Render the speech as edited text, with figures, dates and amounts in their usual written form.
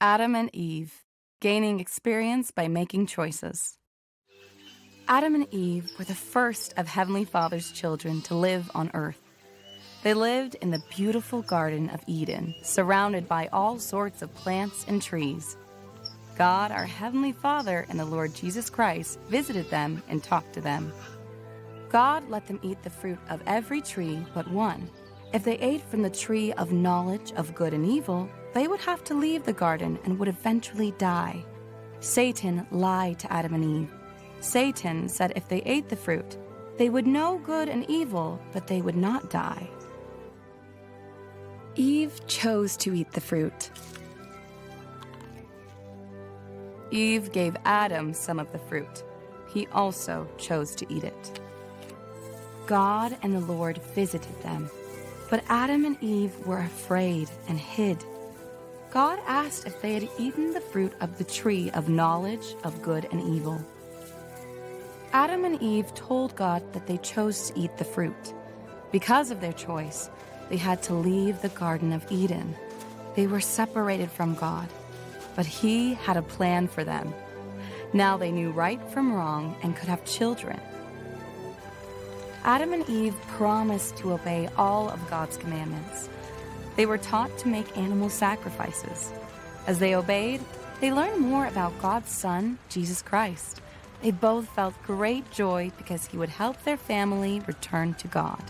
Adam and Eve, gaining experience by making choices. Adam and Eve were the first of Heavenly Father's children to live on earth. They lived in the beautiful Garden of Eden, surrounded by all sorts of plants and trees. God, our Heavenly Father, and the Lord Jesus Christ visited them and talked to them. God let them eat the fruit of every tree but one. If they ate from the tree of knowledge of good and evil, they would have to leave the garden and would eventually die. Satan lied to Adam and Eve. Satan said if they ate the fruit, they would know good and evil, but they would not die. Eve chose to eat the fruit. Eve gave Adam some of the fruit. He also chose to eat it. God and the Lord visited them, but Adam and Eve were afraid and hid. God asked if they had eaten the fruit of the tree of knowledge of good and evil. Adam and Eve told God that they chose to eat the fruit. Because of their choice, they had to leave the Garden of Eden. They were separated from God, but He had a plan for them. Now they knew right from wrong and could have children. Adam and Eve promised to obey all of God's commandments. They were taught to make animal sacrifices. As they obeyed, they learned more about God's Son, Jesus Christ. They both felt great joy because He would help their family return to God.